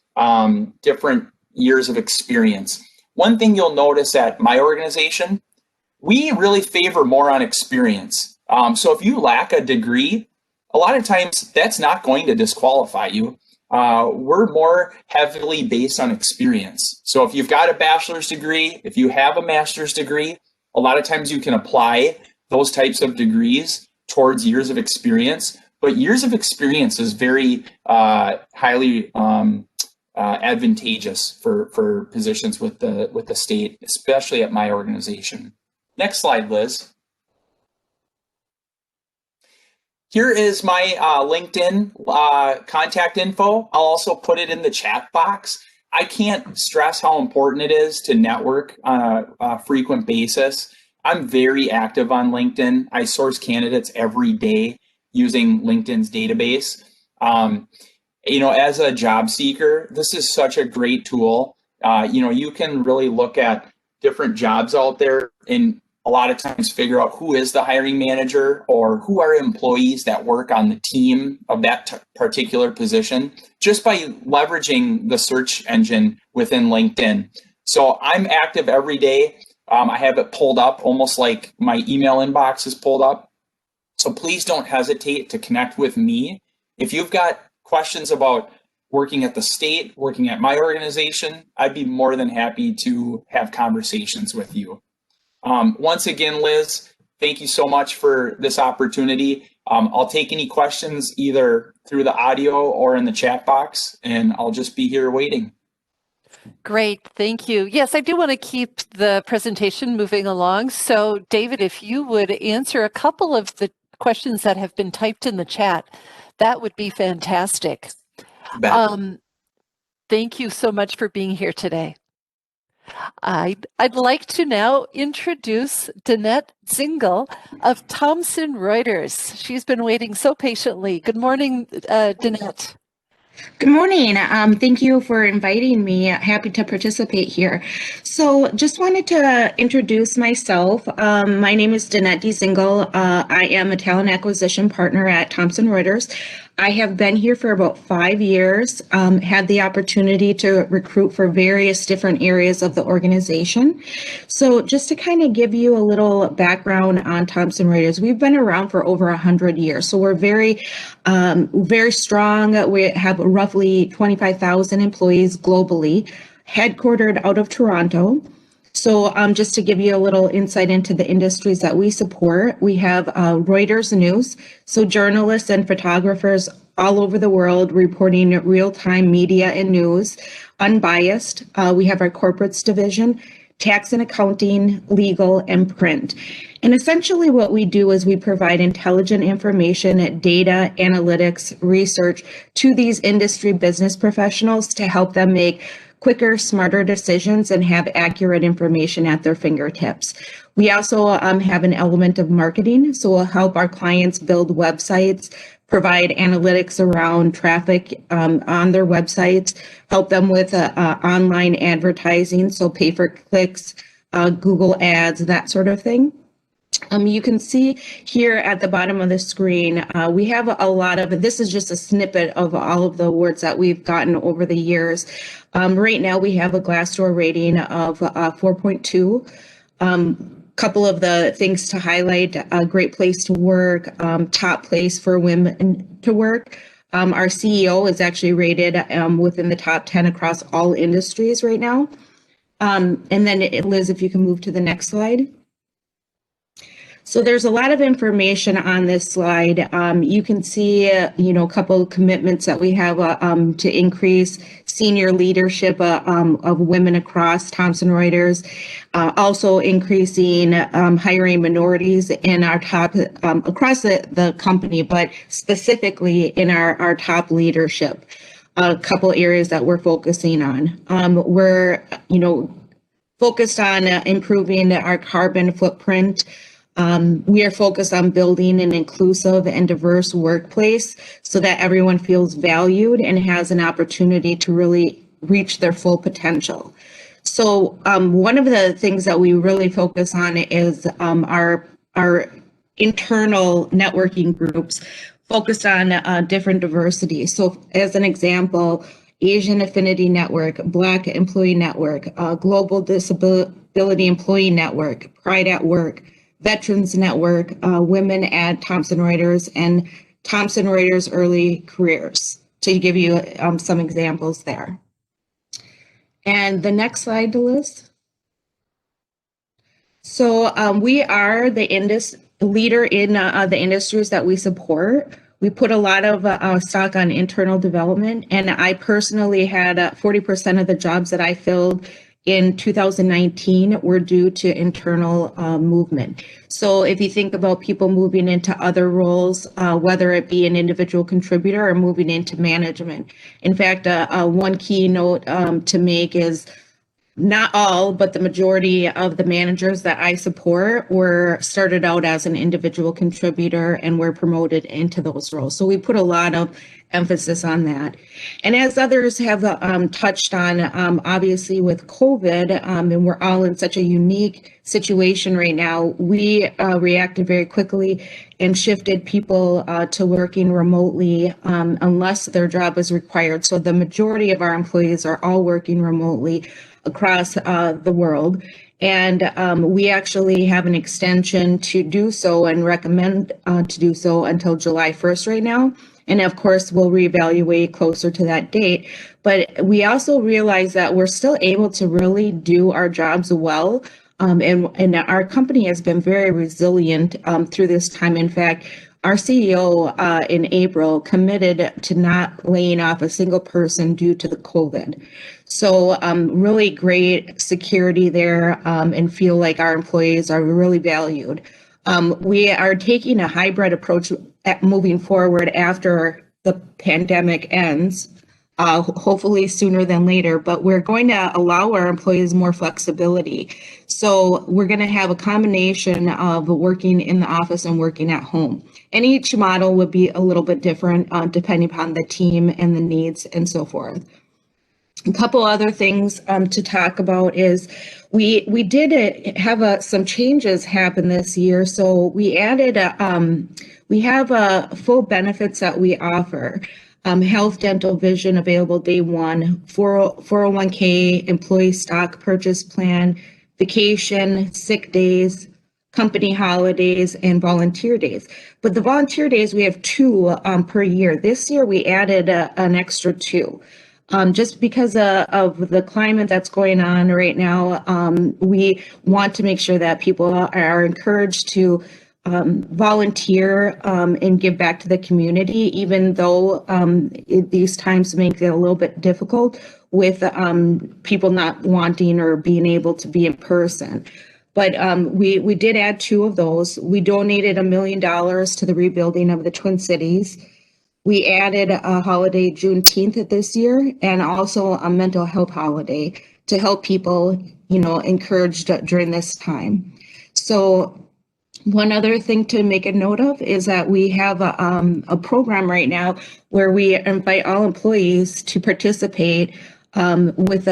different years of experience, one thing you'll notice at my organization, we really favor more on experience. So if you lack a degree, a lot of times that's not going to disqualify you. We're more heavily based on experience. So if you've got a bachelor's degree, if you have a master's degree, a lot of times you can apply those types of degrees towards years of experience. But years of experience is very highly advantageous for positions with the state, especially at my organization. Next slide, Liz. Here is my LinkedIn contact info. I'll also put it in the chat box. I can't stress how important it is to network on a frequent basis. I'm very active on LinkedIn. I source candidates every day using LinkedIn's database. As a job seeker, this is such a great tool. You can really look at different jobs out there and a lot of times figure out who is the hiring manager or who are employees that work on the team of that particular position just by leveraging the search engine within LinkedIn. So I'm active every day. I have it pulled up almost like my email inbox is pulled up. So please don't hesitate to connect with me. If you've got questions about working at the state, working at my organization, I'd be more than happy to have conversations with you. Once again, Liz, thank you so much for this opportunity. I'll take any questions either through the audio or in the chat box, and I'll just be here waiting. Great, thank you. Yes, I do want to keep the presentation moving along. So David, if you would answer a couple of the questions that have been typed in the chat, that would be fantastic. Thank you so much for being here today. I'd like to now introduce Danette Zingel of Thomson Reuters. She's been waiting so patiently. Good morning, Danette. Good morning. Thank you for inviting me. Happy to participate here. So just wanted to introduce myself. My name is Danette Zingel. I am a talent acquisition partner at Thomson Reuters. I have been here for about 5 years, had the opportunity to recruit for various different areas of the organization. So just to kind of give you a little background on Thomson Reuters, we've been around for over 100 years. So we're very strong. We have roughly 25,000 employees globally, headquartered out of Toronto. So just to give you a little insight into the industries that we support, we have Reuters News, so journalists and photographers all over the world reporting real-time media and news, unbiased. We have our corporates division, tax and accounting, legal, and print. And essentially what we do is we provide intelligent information, data, analytics, research to these industry business professionals to help them make quicker, smarter decisions and have accurate information at their fingertips. We also have an element of marketing, so we'll help our clients build websites, provide analytics around traffic on their websites, help them with online advertising, so pay for clicks, Google ads, that sort of thing. You can see here at the bottom of the screen, we have a lot of, this is just a snippet of all of the awards that we've gotten over the years. Right now we have a Glassdoor rating of 4.2. Couple of the things to highlight: a great place to work, top place for women to work. Our CEO is actually rated within the top 10 across all industries right now. And then Liz, if you can move to the next slide. So there's a lot of information on this slide. You can see, a couple of commitments that we have to increase senior leadership of women across Thomson Reuters, also increasing hiring minorities in our top, across the company, but specifically in our top leadership. A couple areas that we're focusing on. We're, focused on improving our carbon footprint. We are focused on building an inclusive and diverse workplace so that everyone feels valued and has an opportunity to really reach their full potential. So one of the things that we really focus on is our internal networking groups focused on different diversity. So as an example, Asian Affinity Network, Black Employee Network, Global Disability Employee Network, Pride at Work, Veterans Network, Women at Thomson Reuters, and Thomson Reuters Early Careers, to give you some examples there. And the next slide, Liz. So we are the leader in the industries that we support. We put a lot of stock on internal development, and I personally had 40% of the jobs that I filled in 2019 were due to internal movement. So if you think about people moving into other roles, whether it be an individual contributor or moving into management. In fact, one key note to make is not all, but the majority of the managers that I support were started out as an individual contributor and were promoted into those roles. So we put a lot of emphasis on that. And as others have touched on, obviously with COVID, and we're all in such a unique situation right now, we reacted very quickly and shifted people to working remotely unless their job is required. So the majority of our employees are all working remotely across the world. And we actually have an extension to do so and recommend to do so until July 1st right now. And of course, we'll reevaluate closer to that date. But we also realize that we're still able to really do our jobs well. And our company has been very resilient through this time. In fact, our CEO in April committed to not laying off a single person due to the COVID. So really great security there and feel like our employees are really valued. We are taking a hybrid approach moving forward after the pandemic ends, hopefully sooner than later, but we're going to allow our employees more flexibility. So we're going to have a combination of working in the office and working at home. And each model would be a little bit different depending upon the team and the needs and so forth. A couple other things to talk about is we did have some changes happen this year. So we added, we have full benefits that we offer. Health, dental, vision available day one, 401k, employee stock purchase plan, vacation, sick days, company holidays, and volunteer days. But the volunteer days, we have 2 per year. This year, we added an extra 2. Just because of the climate that's going on right now, we want to make sure that people are encouraged to volunteer and give back to the community, even though these times make it a little bit difficult with people not wanting or being able to be in person. But we did add 2 of those. We donated $1 million to the rebuilding of the Twin Cities. We added a holiday Juneteenth this year and also a mental health holiday to help people, encouraged during this time. So one other thing to make a note of is that we have a program right now where we invite all employees to participate with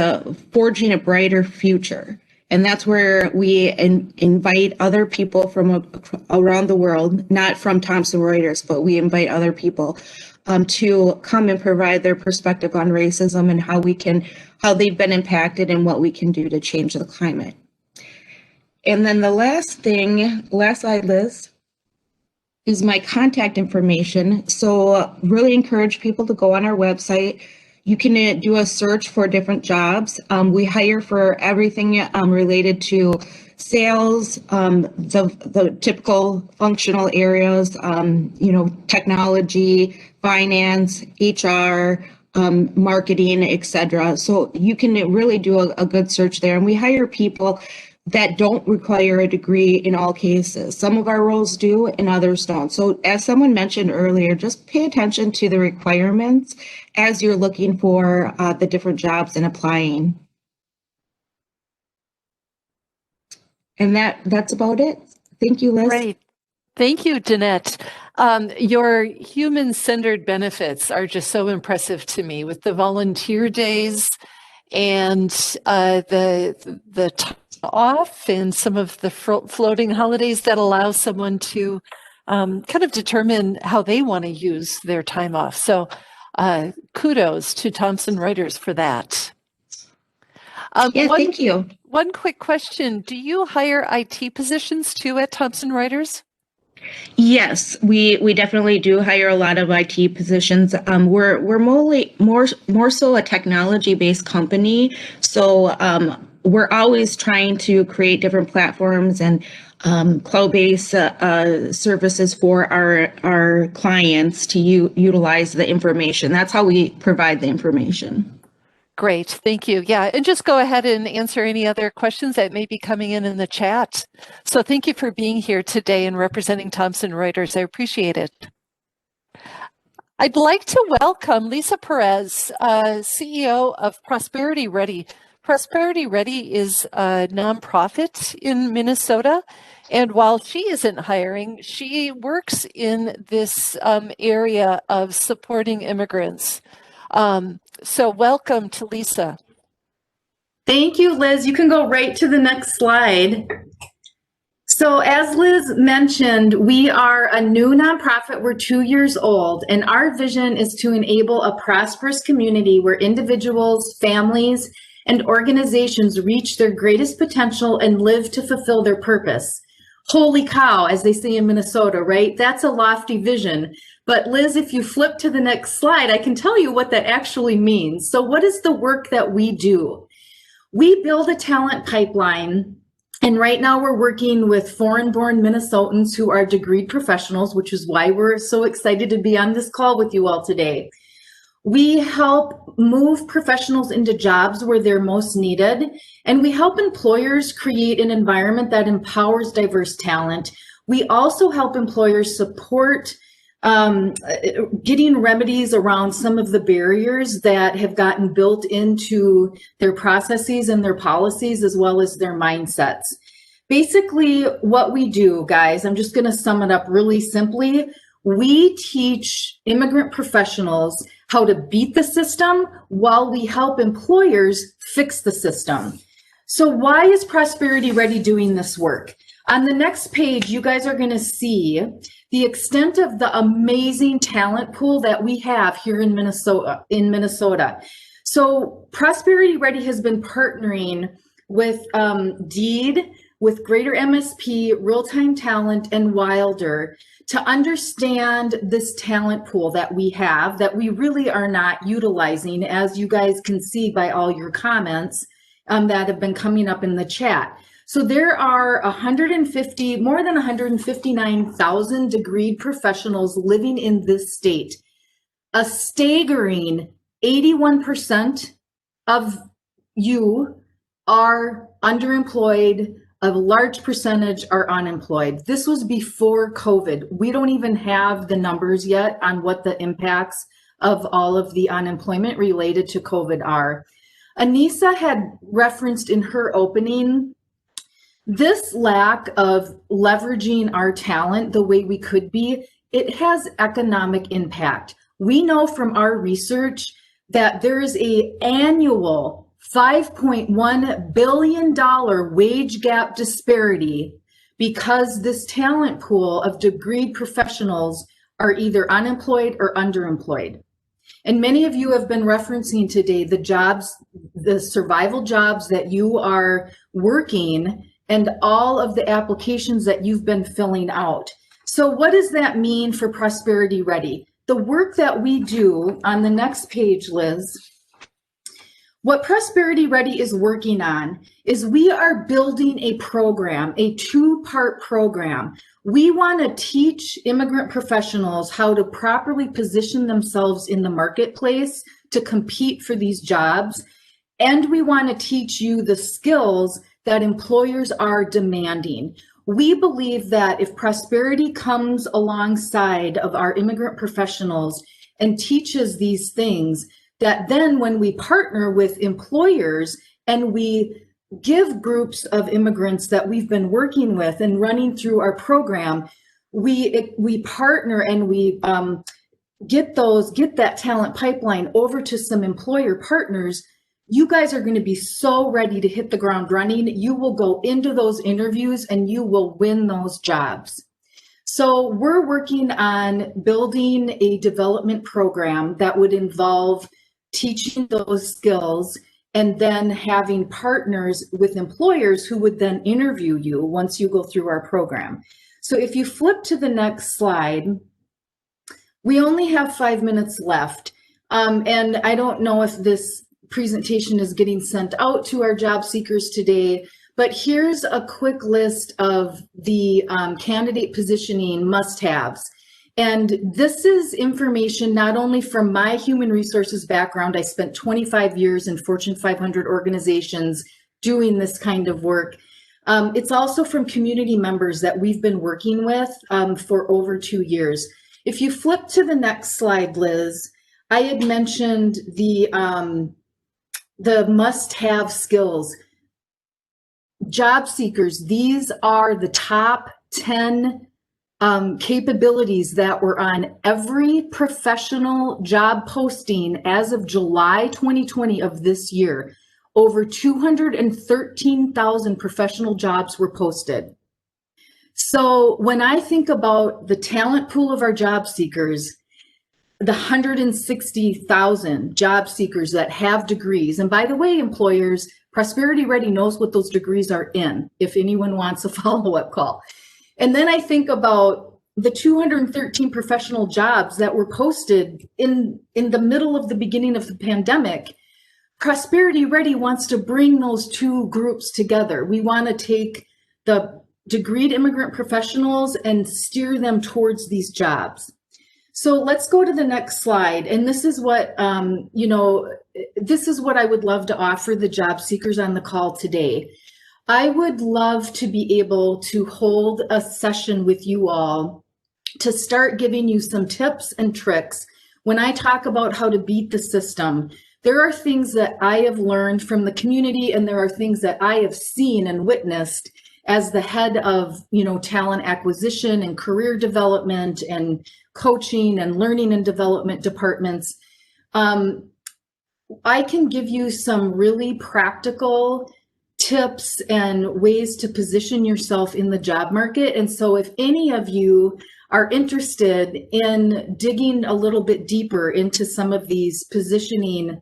Forging a Brighter Future. And that's where we invite other people from around the world, not from Thomson Reuters, but we invite other people to come and provide their perspective on racism and how they've been impacted and what we can do to change the climate. And then the last slide, Liz, is my contact information. So really encourage people to go on our website. You can do a search for different jobs. We hire for everything related to sales, the typical functional areas, technology, finance, HR, marketing, etc. So you can really do a good search there. And we hire people that don't require a degree in all cases. Some of our roles do and others don't. So as someone mentioned earlier, just pay attention to the requirements as you're looking for the different jobs and applying. And that's about it. Thank you, Liz. Great. Thank you, Jeanette. Your human-centered benefits are just so impressive to me with the volunteer days and the time off and some of the floating holidays that allow someone to kind of determine how they want to use their time off. So kudos to Thomson Reuters for that. Thank you. One quick question. Do you hire IT positions too at Thomson Reuters? Yes, we definitely do hire a lot of IT positions. We're more so a technology-based company, so we're always trying to create different platforms and cloud-based services for our clients to utilize the information. That's how we provide the information. Great, thank you. Yeah, and just go ahead and answer any other questions that may be coming in the chat. So thank you for being here today and representing Thomson Reuters. I appreciate it. I'd like to welcome Lisa Perez, CEO of Prosperity Ready. Prosperity Ready is a nonprofit in Minnesota, and while she isn't hiring, she works in this area of supporting immigrants. So welcome to Lisa. Thank you, Liz. You can go right to the next slide. So as Liz mentioned, we are a new nonprofit. We're 2 years old, and our vision is to enable a prosperous community where individuals, families, and organizations reach their greatest potential and live to fulfill their purpose. Holy cow, as they say in Minnesota, right? That's a lofty vision. But Liz, if you flip to the next slide, I can tell you what that actually means. So what is the work that we do? We build a talent pipeline, and right now we're working with foreign-born Minnesotans who are degreed professionals, which is why we're so excited to be on this call with you all today. We help move professionals into jobs where they're most needed, and we help employers create an environment that empowers diverse talent. We also help employers support getting remedies around some of the barriers that have gotten built into their processes and their policies, as well as their mindsets. Basically, what we do, guys, I'm just going to sum it up really simply. We teach immigrant professionals how to beat the system while we help employers fix the system. So why is Prosperity Ready doing this work? On the next page, you guys are going to see the extent of the amazing talent pool that we have here in Minnesota. So Prosperity Ready has been partnering with Deed, with Greater MSP, Real Time Talent, and Wilder to understand this talent pool that we have that we really are not utilizing, as you guys can see by all your comments that have been coming up in the chat. So there are more than 159,000 degreed professionals living in this state. A staggering 81% of you are underemployed, a large percentage are unemployed. This was before COVID. We don't even have the numbers yet on what the impacts of all of the unemployment related to COVID are. Anissa had referenced in her opening this lack of leveraging our talent the way we could be. It has economic impact. We know from our research that there is an annual $5.1 billion wage gap disparity because this talent pool of degreed professionals are either unemployed or underemployed. And many of you have been referencing today the jobs, the survival jobs that you are working and all of the applications that you've been filling out. So what does that mean for Prosperity Ready? The work that we do on the next page, Liz, what Prosperity Ready is working on is we are building a program, a two-part program. We want to teach immigrant professionals how to properly position themselves in the marketplace to compete for these jobs. And we want to teach you the skills that employers are demanding. We believe that if Prosperity comes alongside of our immigrant professionals and teaches these things, that then when we partner with employers and we give groups of immigrants that we've been working with and running through our program, we partner and we get that talent pipeline over to some employer partners. You guys are going to be so ready to hit the ground running. You will go into those interviews and you will win those jobs. So we're working on building a development program that would involve teaching those skills and then having partners with employers who would then interview you once you go through our program. So if you flip to the next slide, we only have 5 minutes left. And I don't know if this presentation is getting sent out to our job seekers today, but here's a quick list of the candidate positioning must-haves. And this is information not only from my human resources background. I spent 25 years in Fortune 500 organizations doing this kind of work. It's also from community members that we've been working with for over 2 years. If you flip to the next slide, Liz, I had mentioned the must-have skills. Job seekers, these are the top 10 capabilities that were on every professional job posting as of July 2020 of this year. Over 213,000 professional jobs were posted. So when I think about the talent pool of our job seekers, the 160,000 job seekers that have degrees, and by the way, employers, Prosperity Ready knows what those degrees are in, if anyone wants a follow-up call. And then I think about the 213 professional jobs that were posted in the middle of the beginning of the pandemic. Prosperity Ready wants to bring those two groups together. We want to take the degreed immigrant professionals and steer them towards these jobs. So let's go to the next slide. And this is what, this is what I would love to offer the job seekers on the call today. I would love to be able to hold a session with you all to start giving you some tips and tricks. When I talk about how to beat the system, there are things that I have learned from the community, and there are things that I have seen and witnessed as the head of, talent acquisition and career development and coaching and learning and development departments. I can give you some really practical tips and ways to position yourself in the job market. And so if any of you are interested in digging a little bit deeper into some of these positioning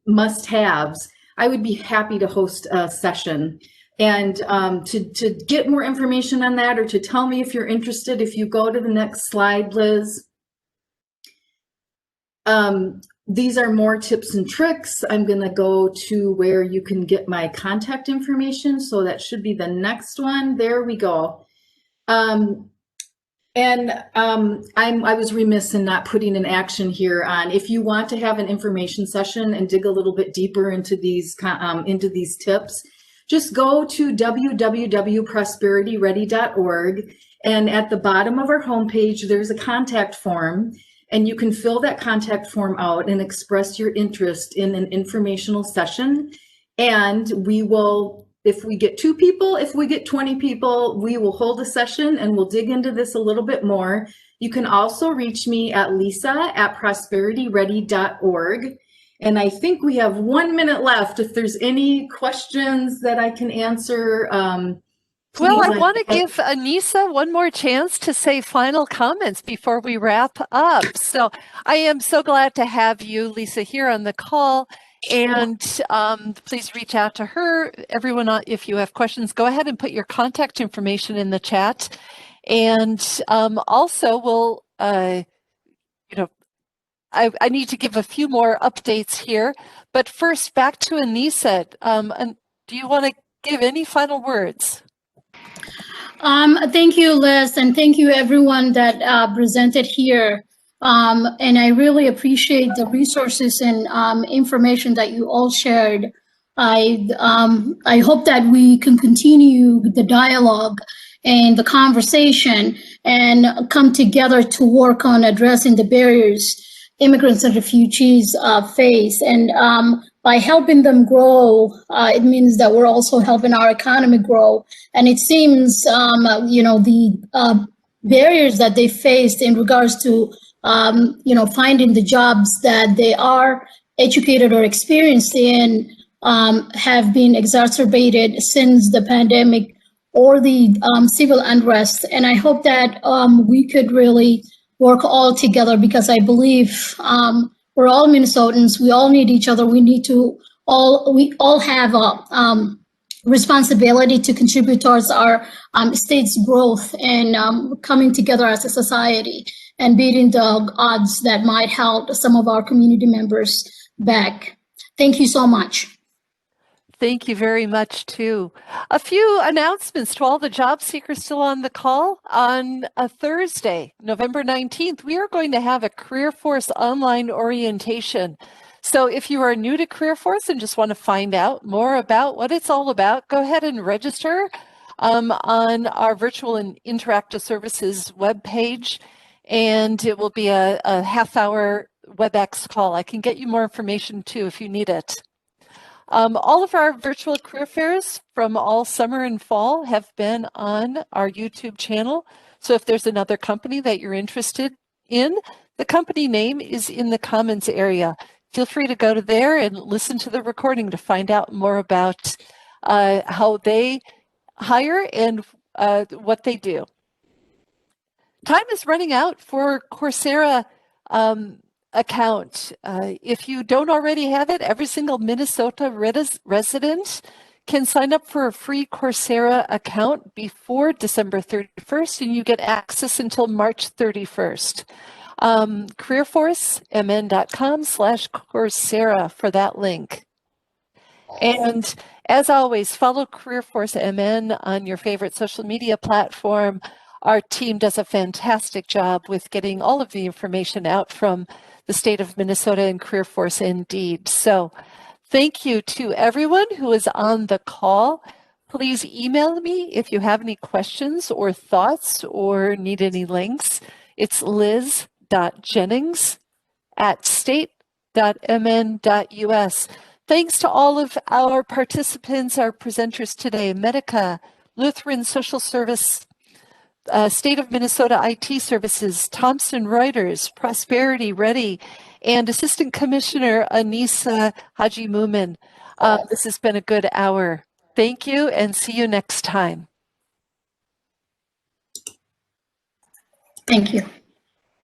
must-haves, I would be happy to host a session. And to get more information on that, or to tell me if you're interested, if you go to the next slide, Liz. These are more tips and tricks. I'm going to go to where you can get my contact information. So that should be the next one. There we go. I was remiss in not putting an action here on, if you want to have an information session and dig a little bit deeper into these tips, just go to www.prosperityready.org. And at the bottom of our homepage, there's a contact form. And you can fill that contact form out and express your interest in an informational session. And we will, if we get 2 people, if we get 20 people, we will hold a session and we'll dig into this a little bit more. You can also reach me at lisa@prosperityready.org. And I think we have 1 minute left. If there's any questions that I can answer, well, I want to give Anissa one more chance to say final comments before we wrap up. So I am so glad to have you, Lisa, here on the call. And please reach out to her. Everyone, if you have questions, go ahead and put your contact information in the chat. And also, we'll, I need to give a few more updates here. But first, back to Anissa. Do you want to give any final words? Thank you, Liz, and thank you everyone that presented here. And I really appreciate the resources and information that you all shared. I hope that we can continue the dialogue and the conversation and come together to work on addressing the barriers immigrants and refugees face. And by helping them grow, it means that we're also helping our economy grow. And it seems, the barriers that they faced in regards to, finding the jobs that they are educated or experienced in have been exacerbated since the pandemic or the civil unrest. And I hope that we could really work all together, because I believe we're all Minnesotans. We all need each other. We all have a responsibility to contribute towards our state's growth and coming together as a society and beating the odds that might hold some of our community members back. Thank you so much. Thank you very much, too. A few announcements to all the job seekers still on the call. On a Thursday, November 19th, we are going to have a Career Force online orientation. So if you are new to Career Force and just want to find out more about what it's all about, go ahead and register on our virtual and interactive services webpage. And it will be a half-hour WebEx call. I can get you more information, too, if you need it. All of our virtual career fairs from all summer and fall have been on our YouTube channel. So if there's another company that you're interested in, the company name is in the comments area. Feel free to go to there and listen to the recording to find out more about how they hire and what they do. Time is running out for Coursera account. If you don't already have it, every single Minnesota resident can sign up for a free Coursera account before December 31st, and you get access until March 31st. careerforcemn.com/Coursera for that link. And as always, follow CareerForce MN on your favorite social media platform. Our team does a fantastic job with getting all of the information out from the state of Minnesota and CareerForce Indeed. So thank you to everyone who is on the call. Please email me if you have any questions or thoughts or need any links. It's liz.jennings@state.mn.us. Thanks to all of our participants, our presenters today, Medica, Lutheran Social Service, State of Minnesota IT Services, Thomson Reuters, Prosperity Ready, and Assistant Commissioner Anissa Haji Mumin. This has been a good hour. Thank you, and see you next time. Thank you.